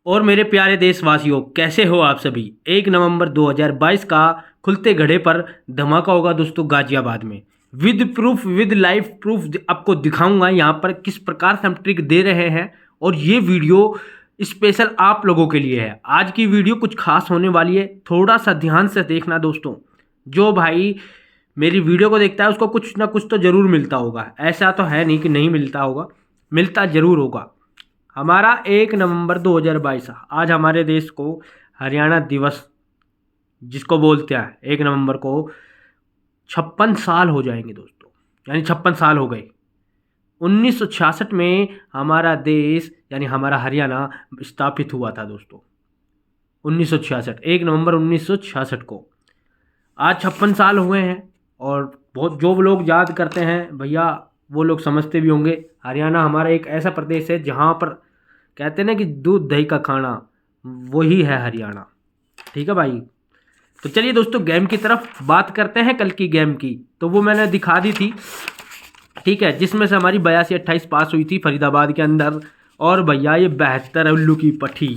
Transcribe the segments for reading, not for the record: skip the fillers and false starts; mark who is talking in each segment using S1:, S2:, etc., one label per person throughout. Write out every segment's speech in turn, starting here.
S1: और मेरे प्यारे देशवासियों, कैसे हो आप सभी। 1 नवंबर 2022 का खुलते घड़े पर धमाका होगा दोस्तों गाजियाबाद में। With proof, with live proof आपको दिखाऊंगा यहाँ पर किस प्रकार से हम ट्रिक दे रहे हैं। और ये वीडियो स्पेशल आप लोगों के लिए है। आज की वीडियो कुछ खास होने वाली है, थोड़ा सा ध्यान से देखना दोस्तों। जो भाई मेरी वीडियो को देखता है उसको कुछ ना कुछ तो ज़रूर मिलता होगा, ऐसा तो है नहीं कि नहीं मिलता होगा, मिलता ज़रूर होगा। हमारा 1 नवंबर 2022 आज हमारे देश को हरियाणा दिवस जिसको बोलते हैं 1 नवंबर को 56 साल हो जाएंगे दोस्तों, यानी 56 साल हो गए। 1966 में हमारा देश यानी हमारा हरियाणा स्थापित हुआ था दोस्तों। 1966, 1 नवंबर 1966 को आज 56 साल हुए हैं। और बहुत जो लोग याद करते हैं भैया वो लोग समझते भी होंगे, हरियाणा हमारा एक ऐसा प्रदेश है जहाँ पर कहते हैं ना कि दूध दही का खाना, वही है हरियाणा। ठीक है भाई, तो चलिए दोस्तों गेम की तरफ बात करते हैं। कल की गेम की तो वो मैंने दिखा दी थी, ठीक है, जिसमें से हमारी 82-28 पास हुई थी फरीदाबाद के अंदर। और भैया ये 72 उल्लू की पट्टी।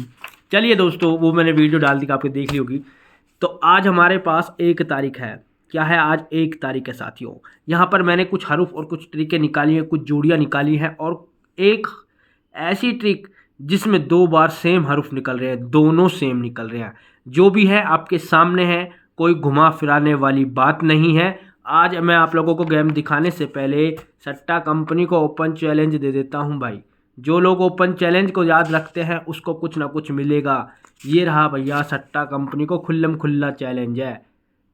S1: चलिए दोस्तों वो मैंने वीडियो डाल दी, आपने देख ली होगी। तो आज हमारे पास 1 तारीख है। क्या है आज? 1 तारीख है साथियों। यहाँ पर मैंने कुछ हरूफ और कुछ ट्रिकें निकाली हैं, कुछ जोड़ियाँ निकाली हैं और एक ऐसी ट्रिक जिसमें 2 बार सेम हरूफ निकल रहे हैं, दोनों सेम निकल रहे हैं। जो भी है आपके सामने है, कोई घुमा फिराने वाली बात नहीं है। आज मैं आप लोगों को गेम दिखाने से पहले सट्टा कंपनी को ओपन चैलेंज दे देता हूं भाई। जो लोग ओपन चैलेंज को याद रखते हैं उसको कुछ ना कुछ मिलेगा। ये रहा भैया सट्टा कंपनी को खुल्लम खुल्ला चैलेंज है।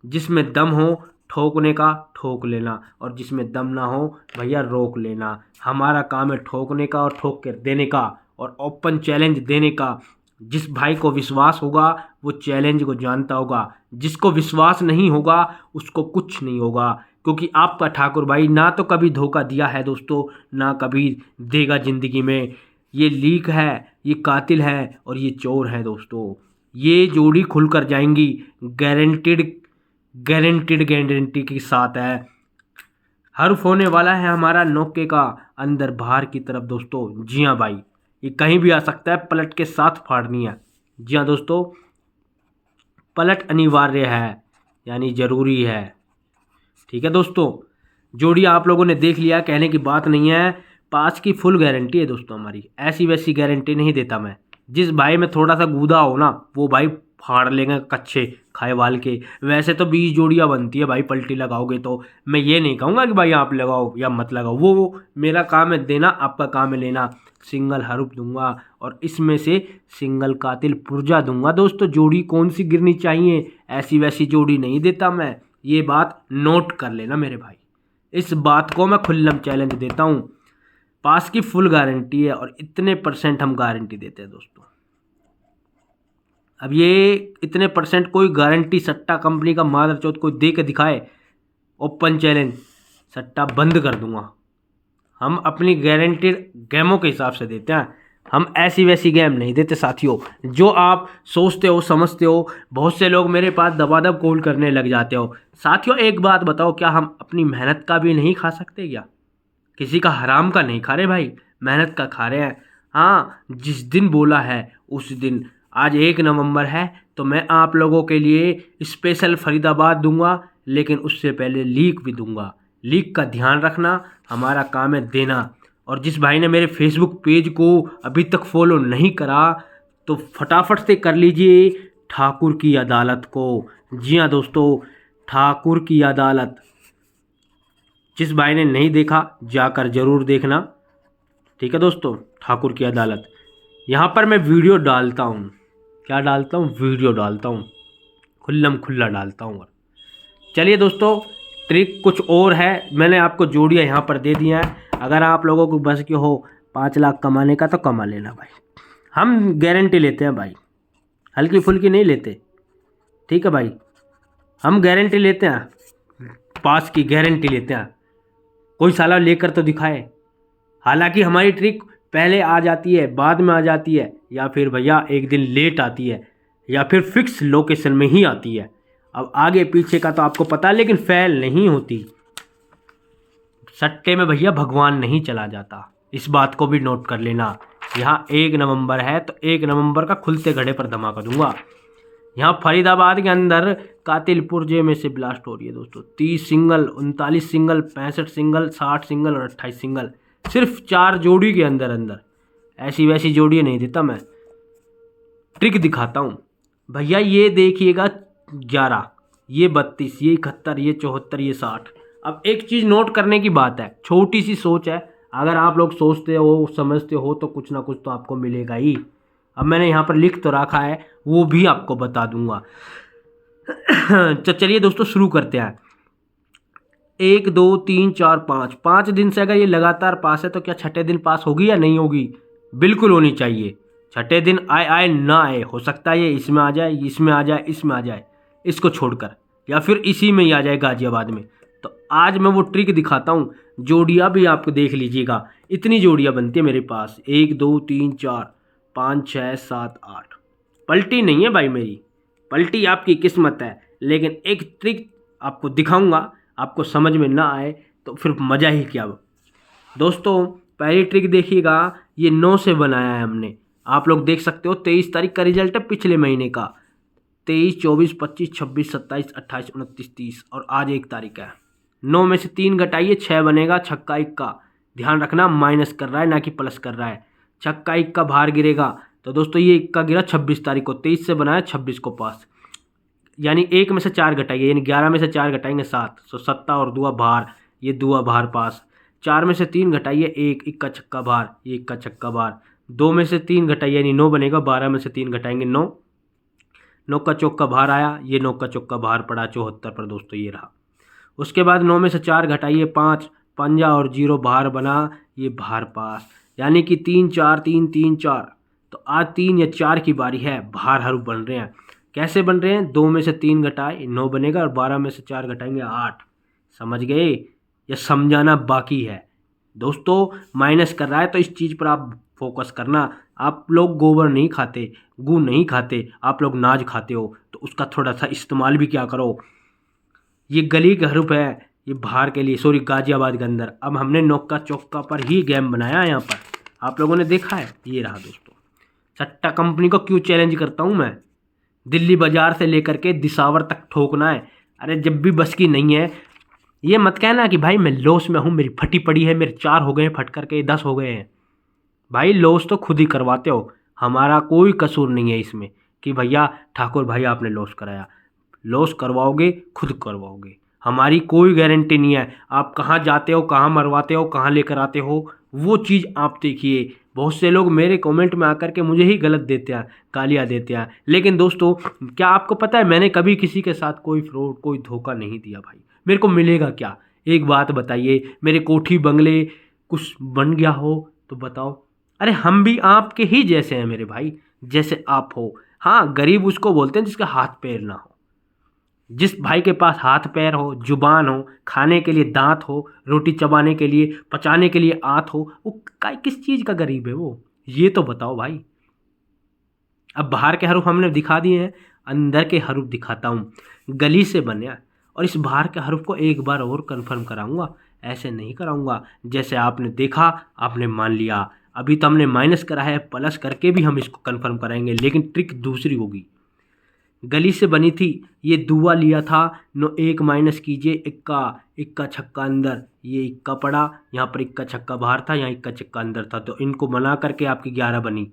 S1: जिसमें दम हो ठोकने का ठोक लेना, और जिसमें दम ना हो भैया रोक लेना। हमारा काम है ठोकने का और ठोक कर देने का और ओपन चैलेंज देने का। जिस भाई को विश्वास होगा वो चैलेंज को जानता होगा, जिसको विश्वास नहीं होगा उसको कुछ नहीं होगा। क्योंकि आपका ठाकुर भाई ना तो कभी धोखा दिया है दोस्तों, ना कभी देगा ज़िंदगी में। ये लीक है, ये कातिल है और ये चोर है दोस्तों। ये जोड़ी खुल कर जाएंगी, गारंटेड गारंटेड गारंटी के साथ है। हर्फ होने वाला है हमारा नोके का अंदर बाहर की तरफ दोस्तों। जी हाँ भाई, ये कहीं भी आ सकता है, पलट के साथ फाड़नी है। जी हाँ दोस्तों, पलट अनिवार्य है, यानी ज़रूरी है। ठीक है दोस्तों, जोड़ी आप लोगों ने देख लिया, कहने की बात नहीं है। पास की फुल गारंटी है दोस्तों हमारी, ऐसी वैसी गारंटी नहीं देता मैं। जिस भाई में थोड़ा सा गूदा हो ना वो भाई फाड़ लेंगे कच्चे खाए वाल के। वैसे तो 20 जोड़ियाँ बनती है भाई, पलटी लगाओगे तो। मैं ये नहीं कहूँगा कि भाई आप लगाओ या मत लगाओ, वो मेरा काम है देना, आपका काम है लेना। सिंगल हरूफ दूंगा और इसमें से सिंगल कातिल पुर्जा दूंगा दोस्तों। जोड़ी कौन सी गिरनी चाहिए, ऐसी वैसी जोड़ी नहीं देता मैं। ये बात नोट कर लेना मेरे भाई, इस बात को मैं खुल्लम चैलेंज देता हूँ। पास की फुल गारंटी है और इतने % हम गारंटी देते हैं दोस्तों। अब ये इतने % कोई गारंटी सट्टा कंपनी का मादरचोद कोई दे के दिखाए, ओपन चैलेंज सट्टा बंद कर दूंगा। हम अपनी गारंटीड गेमों के हिसाब से देते हैं, हम ऐसी वैसी गेम नहीं देते साथियों। जो आप सोचते हो समझते हो, बहुत से लोग मेरे पास दबादब कॉल करने लग जाते हो। साथियों एक बात बताओ, क्या हम अपनी मेहनत का भी नहीं खा सकते क्या? किसी का हराम का नहीं खा रहे भाई, मेहनत का खा रहे हैं। हाँ, जिस दिन बोला है उस दिन। आज 1 नवंबर है तो मैं आप लोगों के लिए स्पेशल फरीदाबाद दूंगा, लेकिन उससे पहले लीक भी दूंगा। लीक का ध्यान रखना, हमारा काम है देना। और जिस भाई ने मेरे फेसबुक पेज को अभी तक फॉलो नहीं करा तो फटाफट से कर लीजिए ठाकुर की अदालत को। जी हाँ दोस्तों, ठाकुर की अदालत। जिस भाई ने नहीं देखा जाकर ज़रूर देखना। ठीक है दोस्तों, ठाकुर की अदालत। यहाँ पर मैं वीडियो डालता हूँ, क्या डालता हूँ? वीडियो डालता हूँ, खुल्लम खुल्ला डालता हूँ। चलिए दोस्तों, ट्रिक कुछ और है। मैंने आपको जोड़ियाँ यहाँ पर दे दिया है। अगर आप लोगों को बस के हो 5 लाख कमाने का तो कमा लेना भाई। हम गारंटी लेते हैं भाई, हल्की फुल्की नहीं लेते। ठीक है भाई, हम गारंटी लेते हैं, पास की गारंटी लेते हैं। कोई साला लेकर तो दिखाए। हालांकि हमारी ट्रिक पहले आ जाती है, बाद में आ जाती है, या फिर भैया एक दिन लेट आती है, या फिर फिक्स लोकेशन में ही आती है। अब आगे पीछे का तो आपको पता है, लेकिन फेल नहीं होती। सट्टे में भैया भगवान नहीं चला जाता, इस बात को भी नोट कर लेना। यहाँ 1 नवंबर है तो 1 नवंबर का खुलते घड़े पर धमाका दूंगा। यहाँ फरीदाबाद के अंदर कातिल पुर्जे में से ब्लास्ट हो रही है दोस्तों। 30 सिंगल, 39 सिंगल, 65 सिंगल, 60 सिंगल और 28 सिंगल, सिर्फ 4 जोड़ी के अंदर अंदर। ऐसी वैसी जोड़ी नहीं देता मैं, ट्रिक दिखाता हूँ भैया। ये देखिएगा 11, ये 32, ये 71, ये 74, ये 60। अब एक चीज़ नोट करने की बात है, छोटी सी सोच है, अगर आप लोग सोचते हो समझते हो तो कुछ ना कुछ तो आपको मिलेगा ही। अब मैंने यहाँ पर लिख तो रखा है, वो भी आपको बता दूंगा। तो चलिए दोस्तों शुरू करते हैं। 1 2 3 4 5, 5 दिन से अगर ये लगातार पास है तो क्या छठे दिन पास होगी या नहीं होगी? बिल्कुल होनी चाहिए। छठे दिन आए आए ना आए, हो सकता है ये इसमें आ जाए, इसमें आ जाए, इसमें आ जाए, इसको छोड़कर, या फिर इसी में ही आ जाए गाजियाबाद में। तो आज मैं वो ट्रिक दिखाता हूँ। जोड़ियाँ भी आपको देख लीजिएगा, इतनी जोड़ियाँ बनती है मेरे पास, 1 2 3 4 5 6 7 8। पलटी नहीं है भाई मेरी, पलटी आपकी किस्मत है। लेकिन एक ट्रिक आपको दिखाऊंगा, आपको समझ में ना आए तो फिर मज़ा ही क्या। दोस्तों पहली ट्रिक देखिएगा, ये 9 से बनाया है हमने। आप लोग देख सकते हो 23 तारीख का रिजल्ट है पिछले महीने का। 23 24 25 26 27 28 29 30 और आज 1 तारीख है। 9 में से 3 घटाइए, 6 बनेगा। छक्का इक्का, ध्यान रखना माइनस कर रहा है ना कि प्लस कर रहा है। छक्का इक्का बाहर गिरेगा तो दोस्तों ये इक्का गिरा 26 तारीख को, 23 से बनाया 26 को पास। यानी 1 में से 4 घटाइए, यानी 11 में से 4 घटाएंगे 7, तो 7 और दुआ बाहर, ये दुआ बाहर पास। 4 में से 3 घटाइए, 1 इक्का छक्का बाहर, ये इक्का छक्का बाहर। 2 में से 3 घटाइए यानी 9 बनेगा। 12 में से 3 घटाएंगे 9, 9 का चौका बाहर आया, ये 9 का चौका बाहर पड़ा 74 पर दोस्तों, ये रहा। उसके बाद 9 में से 4 घटाइए, 5, पंजा और 0 बाहर बना, ये बाहर पास। यानी कि 3 4 3 3 4। तो आज 3 या 4 की बारी है, बाहर हरू बन रहे हैं। कैसे बन रहे हैं? 2 में से 3 घटाए 9 बनेगा और 12 में से 4 घटाएंगे 8। समझ गए? या समझाना बाकी है? दोस्तों माइनस कर रहा है तो इस चीज़ पर आप फोकस करना। आप लोग गोबर नहीं खाते, गू नहीं खाते, आप लोग नाज खाते हो, तो उसका थोड़ा सा इस्तेमाल भी क्या करो। ये गली का हरूप है, ये बाहर के लिए, सॉरी गाजियाबाद के अंदर। अब हमने नौका चौका पर ही गेम बनाया है यहाँ पर, आप लोगों ने देखा है। ये रहा दोस्तों। सट्टा कंपनी को क्यों चैलेंज करता हूँ मैं? दिल्ली बाजार से लेकर के दिसावर तक ठोकना है। अरे जब भी बस की नहीं है, ये मत कहना कि भाई मैं लॉस में हूँ, मेरी फटी पड़ी है, मेरे 4 हो गए हैं फट करके, 10 हो गए हैं। भाई लॉस तो खुद ही करवाते हो, हमारा कोई कसूर नहीं है इसमें कि भैया ठाकुर भाई आपने लॉस कराया। लॉस करवाओगे खुद करवाओगे, हमारी कोई गारंटी नहीं है। आप कहाँ जाते हो, कहाँ मरवाते हो, कहाँ लेकर आते हो, वो चीज़ आप देखिए। बहुत से लोग मेरे कमेंट में आकर के मुझे ही गलत देते हैं, गालियाँ देते हैं। लेकिन दोस्तों क्या आपको पता है, मैंने कभी किसी के साथ कोई फ्रॉड, कोई धोखा नहीं दिया भाई। मेरे को मिलेगा क्या? एक बात बताइए, मेरे कोठी बंगले कुछ बन गया हो तो बताओ। अरे हम भी आपके ही जैसे हैं मेरे भाई, जैसे आप हो। हाँ, गरीब उसको बोलते हैं जिसका हाथ पैर ना हो। जिस भाई के पास हाथ पैर हो, जुबान हो, खाने के लिए दांत हो, रोटी चबाने के लिए, पचाने के लिए आंत हो, वो किस चीज़ का गरीब है वो? ये तो बताओ भाई। अब बाहर के हरूफ हमने दिखा दिए हैं, अंदर के हरूफ दिखाता हूँ। गली से बने, और इस बाहर के हरूफ को एक बार और कंफर्म कराऊंगा। ऐसे नहीं कराऊंगा जैसे आपने देखा, आपने मान लिया। अभी तो हमने माइनस करा है, प्लस करके भी हम इसको कंफर्म कराएंगे, लेकिन ट्रिक दूसरी होगी। गली से बनी थी, ये दुआ लिया था, 1 माइनस कीजिए, इक्का, इक्का छक्का अंदर, ये इक्का पड़ा, यहाँ पर इक्का छक्का बाहर था, यहाँ इक्का छक्का अंदर था, तो इनको बना करके आपकी 11 बनी।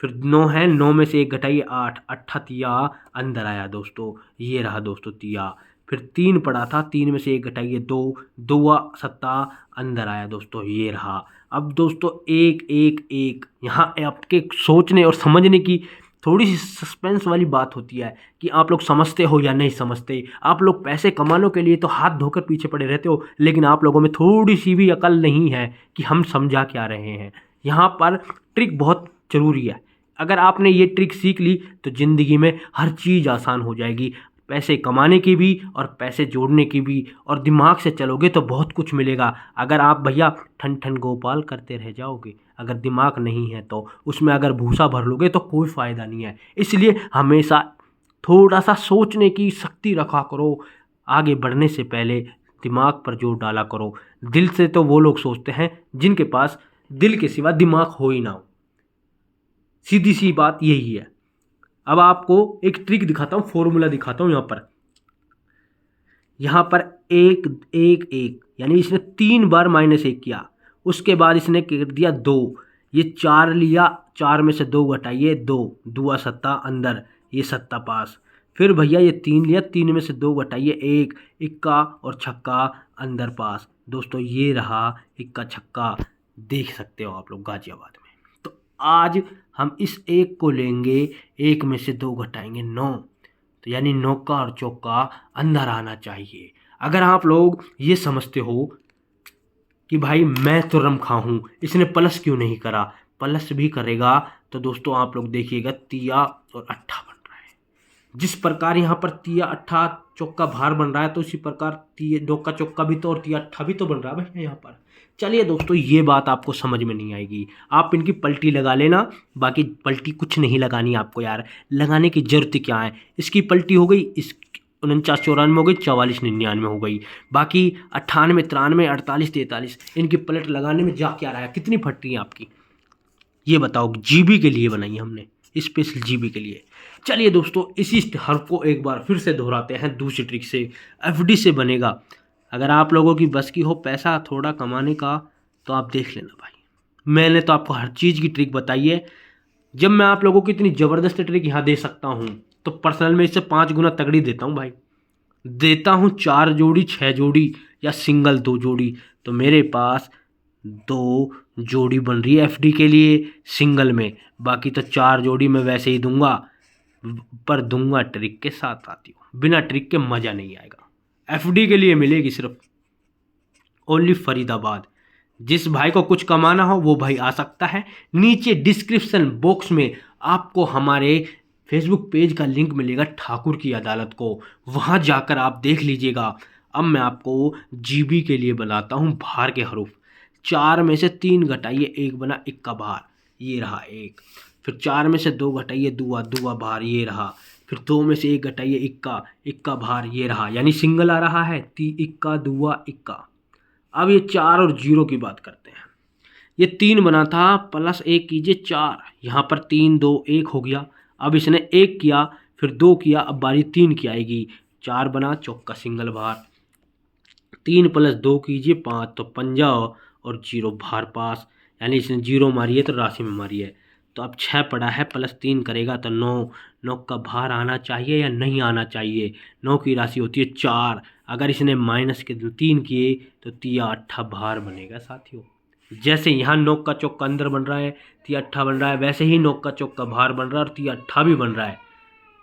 S1: फिर 9 है, 9 में से 1 घटाइए 8, 8 तिया अंदर आया दोस्तों, ये रहा दोस्तों तिया। फिर 3 पड़ा था, 3 में से 1 घटाइए 2, 2 सत्ता अंदर आया दोस्तों, ये रहा। अब दोस्तों 1 1 1, यहाँ आपके सोचने और समझने की थोड़ी सी सस्पेंस वाली बात होती है कि आप लोग समझते हो या नहीं समझते। आप लोग पैसे कमाने के लिए तो हाथ धोकर पीछे पड़े रहते हो, लेकिन आप लोगों में थोड़ी सी भी अकल नहीं है कि हम समझा क्या रहे हैं। यहाँ पर ट्रिक बहुत ज़रूरी है। अगर आपने ये ट्रिक सीख ली तो ज़िंदगी में हर चीज़ आसान हो जाएगी, पैसे कमाने की भी और पैसे जोड़ने की भी। और दिमाग से चलोगे तो बहुत कुछ मिलेगा। अगर आप भैया ठन ठन गोपाल करते रह जाओगे, अगर दिमाग नहीं है तो उसमें अगर भूसा भर लोगे तो कोई फ़ायदा नहीं है। इसलिए हमेशा थोड़ा सा सोचने की शक्ति रखा करो, आगे बढ़ने से पहले दिमाग पर जोर डाला करो। दिल से तो वो लोग सोचते हैं जिनके पास दिल के सिवा दिमाग हो ही ना हो। सीधी सी बात यही है। अब आपको एक ट्रिक दिखाता हूँ, फॉर्मूला दिखाता हूँ। यहाँ पर एक एक एक, यानी इसने 3 बार -1 किया, उसके बाद इसने कर दिया 2, ये 4 लिया, 4 में से 2 घटाइए 2, दुआ सत्ता अंदर, ये सत्ता पास। फिर भैया ये 3 लिया, 3 में से 2 घटाइए 1, इक्का और छक्का अंदर पास। दोस्तों ये रहा इक्का छक्का, देख सकते हो आप लोग गाजियाबाद में। तो आज हम इस एक को लेंगे, 1 में से 2 घटाएंगे 9, तो यानी नौका और चौका अंदर आना चाहिए। अगर आप लोग ये समझते हो कि भाई मैं तो रमखा हूँ, इसने प्लस क्यों नहीं करा, प्लस भी करेगा, तो दोस्तों आप लोग देखिएगा तिया और अट्ठा बन रहा है। जिस प्रकार यहाँ पर तिया अट्ठा चौका भार बन रहा है, तो इसी प्रकार तिया नौका चौका भी तो और तिया अट्ठा भी तो बन रहा है भैया यहाँ पर। चलिए दोस्तों, ये बात आपको समझ में नहीं आएगी, आप इनकी पलटी लगा लेना, बाकी पलटी कुछ नहीं लगानी आपको यार, लगाने की जरूरत क्या है। इसकी पलटी हो गई, इस 49-94 हो गई, 44-99 हो गई, बाकी 98-93 48-43, इनकी पलट लगाने में जा क्या रहा है, कितनी फट रही है आपकी, ये बताओ। जीबी के लिए बनाई हमने, स्पेशल जीबी के लिए। चलिए दोस्तों, इसी हर्फ को एक बार फिर से दोहराते हैं दूसरी ट्रिक से, एफडी से बनेगा। अगर आप लोगों की बस की हो पैसा थोड़ा कमाने का, तो आप देख लेना भाई, मैंने तो आपको हर चीज़ की ट्रिक बताई है। जब मैं आप लोगों को इतनी ज़बरदस्त ट्रिक यहाँ दे सकता हूँ, तो पर्सनल में इससे 5 गुना तगड़ी देता हूँ भाई। देता हूँ 4 जोड़ी 6 जोड़ी या सिंगल 2 जोड़ी, तो मेरे पास 2 जोड़ी बन रही है एफडी के लिए सिंगल में, बाकी तो 4 जोड़ी मैं वैसे ही दूंगा, पर दूंगा ट्रिक के साथ आती हूँ, बिना ट्रिक के मज़ा नहीं आएगा। एफडी के लिए मिलेगी सिर्फ ओनली फरीदाबाद। जिस भाई को कुछ कमाना हो वो भाई आ सकता है। नीचे डिस्क्रिप्शन बॉक्स में आपको हमारे फेसबुक पेज का लिंक मिलेगा ठाकुर की अदालत को, वहाँ जाकर आप देख लीजिएगा। अब मैं आपको जीबी के लिए बनाता हूँ भार के हरूफ। 4 में से 3 घटाइए 1 बना इक्का भार, ये रहा 1। फिर 4 में से 2 घटाइए दुआ, दुआ भार, ये रहा। फिर 2 में से 1 घटाइए इक्का, इक्का भार, ये रहा, यानी सिंगल आ रहा है, ती इक्का दुआ इक्का। अब ये 4 और 0 की बात करते हैं। ये 3 बना था, +1 कीजिए 4, यहाँ पर 3 2 1 हो गया। अब इसने 1 किया, फिर 2 किया, अब बारी 3 की आएगी। 4 बना चौका सिंगल भार, 3 + 2 कीजिए 5, तो पंजा और 0 भार पास, यानी इसने 0 मारी है तो राशि में मारी है। तो अब 6 पड़ा है, +3 करेगा तो 9, 9 का भार आना चाहिए या नहीं आना चाहिए। 9 की राशि होती है 4, अगर इसने माइनस के 3 किए तो तिया अट्ठा भार बनेगा साथियों। जैसे यहाँ 9 का चौका अंदर बन रहा है, तिया अट्ठा बन रहा है, वैसे ही 9 का चौका भार बन रहा है और तिया अट्ठा भी बन रहा है।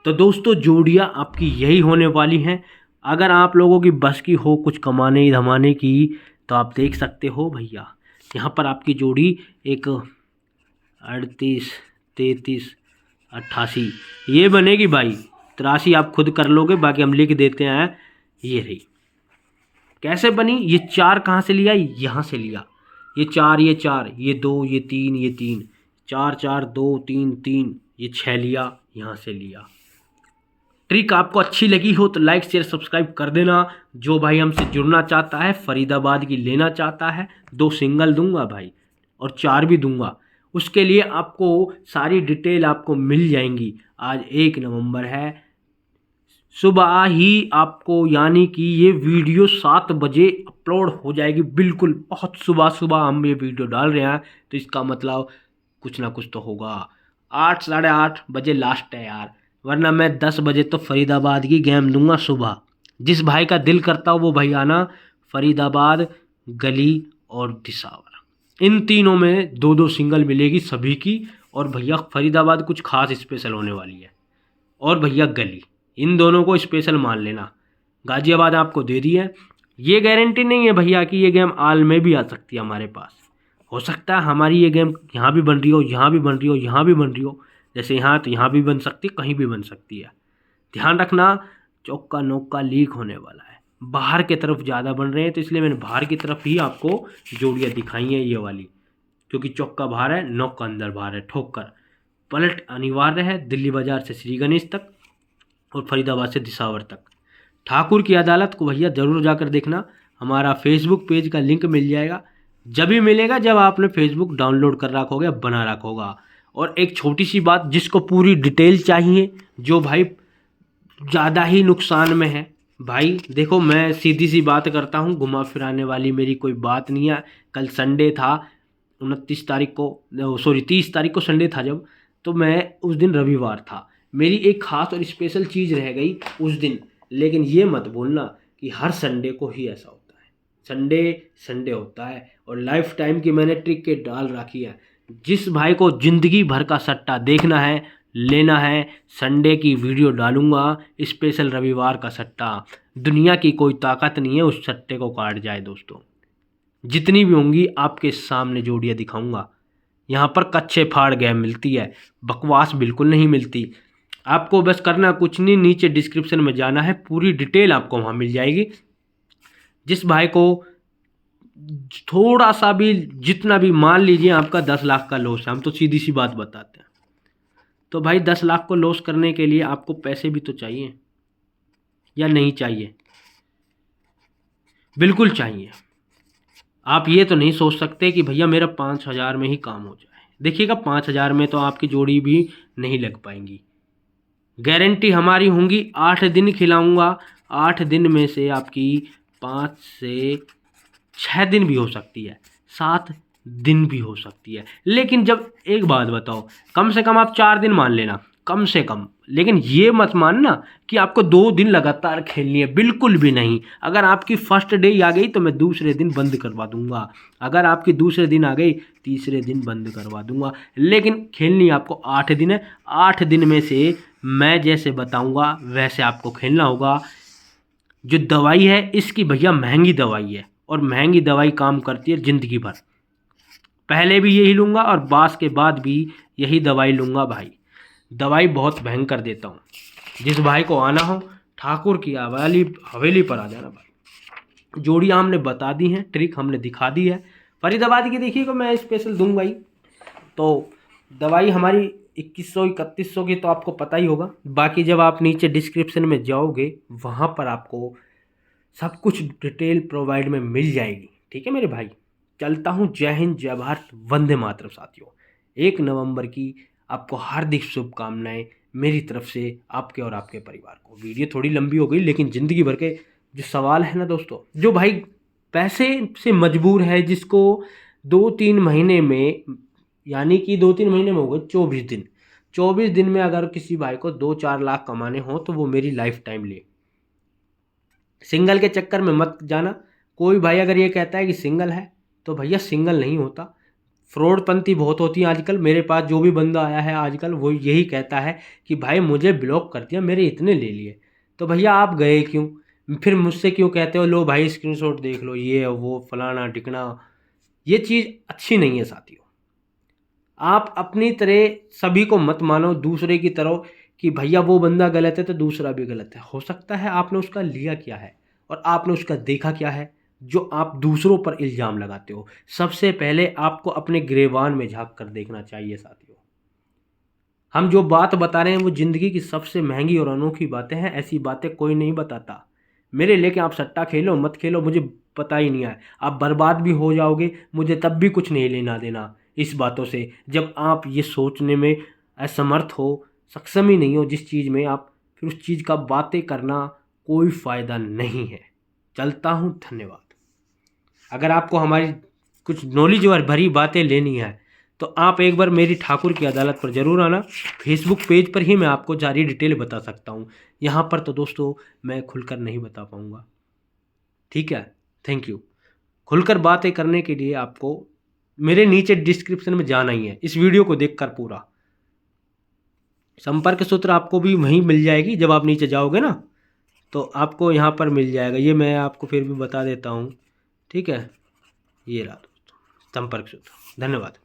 S1: तो दोस्तों जोड़ियाँ आपकी यही होने वाली हैं। अगर आप लोगों की बस की हो कुछ कमाने धमाने की, तो आप देख सकते हो भैया, यहाँ पर आपकी जोड़ी एक 38 33 88 ये बनेगी भाई। 83 आप खुद कर लोगे, बाकी हम लिख देते हैं। ये रही, कैसे बनी, ये 4 कहाँ से लिया, यहाँ से लिया। ये 4 ये 4 ये 2 ये 3 ये 3, 4 4 2 3 3, ये 6 लिया, यहाँ से लिया। ट्रिक आपको अच्छी लगी हो तो लाइक शेयर सब्सक्राइब कर देना। जो भाई हमसे जुड़ना चाहता है, फरीदाबाद की लेना चाहता है, 2 सिंगल दूंगा भाई और 4 भी दूंगा, उसके लिए आपको सारी डिटेल आपको मिल जाएंगी। आज 1 नवंबर है, सुबह ही आपको, यानी कि ये वीडियो 7 बजे अपलोड हो जाएगी, बिल्कुल बहुत सुबह सुबह हम ये वीडियो डाल रहे हैं, तो इसका मतलब कुछ ना कुछ तो होगा। 8 साढ़े 8 बजे लास्ट है यार, वरना मैं 10 बजे तो फरीदाबाद की गेम दूंगा सुबह। जिस भाई का दिल करता हो वो भाई आना, फरीदाबाद गली और दिसावर, इन तीनों में 2-2 सिंगल मिलेगी सभी की। और भैया फरीदाबाद कुछ खास स्पेशल होने वाली है, और भैया गली, इन दोनों को स्पेशल मान लेना। गाजियाबाद आपको दे दी है, ये गारंटी नहीं है भैया कि ये गेम आल में भी आ सकती है हमारे पास। हो सकता है हमारी ये गेम यहाँ भी बन रही हो, यहाँ भी बन रही हो, यहाँ भी बन रही हो, जैसे यहाँ तो यहाँ भी बन सकती है, कहीं भी बन सकती है। ध्यान रखना, चौका नौका लीक होने वाला है, बाहर की तरफ ज़्यादा बन रहे हैं, तो इसलिए मैंने बाहर की तरफ ही आपको जोड़ियाँ दिखाई हैं ये वाली, क्योंकि चौका बाहर है, नौका अंदर बाहर है। ठोकर पलट अनिवार्य है, दिल्ली बाजार से श्री गणेश तक और फरीदाबाद से दिसावर तक। ठाकुर की अदालत को भैया ज़रूर जाकर देखना, हमारा फेसबुक पेज का लिंक मिल जाएगा। जब भी मिलेगा जब आपने फेसबुक डाउनलोड कर रखोगे, बना रखोगा। और एक छोटी सी बात, जिसको पूरी डिटेल चाहिए, जो भाई ज़्यादा ही नुकसान में है, भाई देखो मैं सीधी सी बात करता हूँ, घुमा फिराने वाली मेरी कोई बात नहीं है। कल संडे था, 29 तारीख को, सॉरी 30 तारीख को संडे था जब, तो मैं उस दिन रविवार था, मेरी एक ख़ास और स्पेशल चीज़ रह गई उस दिन। लेकिन ये मत बोलना कि हर संडे को ही ऐसा होता है, संडे संडे होता है। और लाइफ टाइम की मैंने ट्रिक के डाल रखी है। जिस भाई को ज़िंदगी भर का सट्टा देखना है, लेना है, संडे की वीडियो डालूंगा, स्पेशल रविवार का सट्टा। दुनिया की कोई ताकत नहीं है उस सट्टे को काट जाए दोस्तों। जितनी भी होंगी आपके सामने जोड़ियाँ दिखाऊंगा। यहाँ पर कच्चे फाड़ गेम मिलती है, बकवास बिल्कुल नहीं मिलती। आपको बस करना कुछ नहीं, नीचे डिस्क्रिप्शन में जाना है, पूरी डिटेल आपको वहाँ मिल जाएगी। जिस भाई को थोड़ा सा भी, जितना भी, मान लीजिए आपका 10 लाख का लॉस है, हम तो सीधी सी बात बताते हैं, तो भाई 10 लाख को लॉस करने के लिए आपको पैसे भी तो चाहिए, या नहीं चाहिए? बिल्कुल चाहिए। आप ये तो नहीं सोच सकते कि भैया मेरा 5,000 में ही काम हो जाए। देखिएगा 5,000 में तो आपकी जोड़ी भी नहीं लग पाएंगी। गारंटी हमारी होंगी, 8 दिन खिलाऊंगा, 8 दिन में से आपकी 5 से 6 दिन भी हो सकती है, 7 दिन भी हो सकती है। लेकिन जब, एक बात बताओ, कम से कम आप 4 दिन मान लेना, कम से कम। लेकिन ये मत मानना कि आपको 2 दिन लगातार खेलनी है, बिल्कुल भी नहीं। अगर आपकी फर्स्ट डे आ गई तो मैं दूसरे दिन बंद करवा दूंगा, अगर आपकी दूसरे दिन आ गई तीसरे दिन बंद करवा दूंगा। लेकिन खेलनी आपको 8 दिन है। 8 दिन में से मैं जैसे बताऊंगा वैसे आपको खेलना होगा। जो दवाई है इसकी भैया महंगी दवाई है, और महंगी दवाई काम करती है ज़िंदगी भर। पहले भी यही लूँगा और बास के बाद भी यही दवाई लूँगा भाई। दवाई बहुत भयंकर देता हूँ। जिस भाई को आना हो, ठाकुर की हवेली पर आ जाना भाई। जोड़ियाँ हमने बता दी हैं, ट्रिक हमने दिखा दी है। फरीदाबाद की देखिए को मैं स्पेशल दूंगा ही। तो दवाई हमारी 2100-3100 की तो आपको पता ही होगा। बाकी जब आप नीचे डिस्क्रिप्शन में जाओगे वहाँ पर आपको सब कुछ डिटेल प्रोवाइड में मिल जाएगी। ठीक है मेरे भाई, चलता हूँ। जय हिंद, जय भारत, वंदे मातरम साथियों। 1 नवंबर की आपको हार्दिक शुभकामनाएं मेरी तरफ से, आपके और आपके परिवार को। वीडियो थोड़ी लंबी हो गई, लेकिन ज़िंदगी भर के जो सवाल है ना दोस्तों, जो भाई पैसे से मजबूर है, जिसको 2-3 महीने में, यानी कि 2-3 महीने में हो गए 24 दिन, 24 दिन में अगर किसी भाई को 2-4 लाख कमाने हो तो वो मेरी लाइफ टाइम ले। सिंगल के चक्कर में मत जाना। कोई भाई अगर ये कहता है कि सिंगल है, तो भैया सिंगल नहीं होता। फ्रॉडपंती बहुत होती है आजकल। मेरे पास जो भी बंदा आया है आजकल वो यही कहता है कि भाई मुझे ब्लॉक कर दिया, मेरे इतने ले लिए। तो भैया आप गए क्यों? फिर मुझसे क्यों कहते हो लो भाई स्क्रीनशॉट देख लो, ये वो फलाना टिकना। ये चीज़ अच्छी नहीं है साथियों। आप अपनी तरह सभी को मत मानो दूसरे की तरह कि भैया वो बंदा गलत है तो दूसरा भी गलत है। हो सकता है आपने उसका लिया क्या है और आपने उसका देखा क्या है, जो आप दूसरों पर इल्ज़ाम लगाते हो। सबसे पहले आपको अपने गिरेबान में झांक कर देखना चाहिए साथियों। हम जो बात बता रहे हैं वो ज़िंदगी की सबसे महंगी और अनोखी बातें हैं। ऐसी बातें कोई नहीं बताता। मेरे लेके आप सट्टा खेलो मत खेलो मुझे पता ही नहीं है, आप बर्बाद भी हो जाओगे, मुझे तब भी कुछ नहीं लेना देना इस बातों से। जब आप ये सोचने में असमर्थ हो, सक्षम ही नहीं हो जिस चीज़ में आप, फिर उस चीज़ का बातें करना कोई फ़ायदा नहीं है। चलता हूँ, धन्यवाद। अगर आपको हमारी कुछ नॉलेज और भरी बातें लेनी है तो आप एक बार मेरी ठाकुर की अदालत पर ज़रूर आना। फेसबुक पेज पर ही मैं आपको सारी डिटेल बता सकता हूँ, यहाँ पर तो दोस्तों मैं खुलकर नहीं बता पाऊँगा। ठीक है, थैंक यू। खुलकर बातें करने के लिए आपको मेरे नीचे डिस्क्रिप्शन में जाना ही है। इस वीडियो को देखकर पूरा संपर्क सूत्र आपको भी वहीं मिल जाएगी। जब आप नीचे जाओगे ना तो आपको यहाँ पर मिल जाएगा। ये मैं आपको फिर भी बता देता हूँ, ठीक है। ये रहा दोस्तों संपर्क सूत्र। धन्यवाद।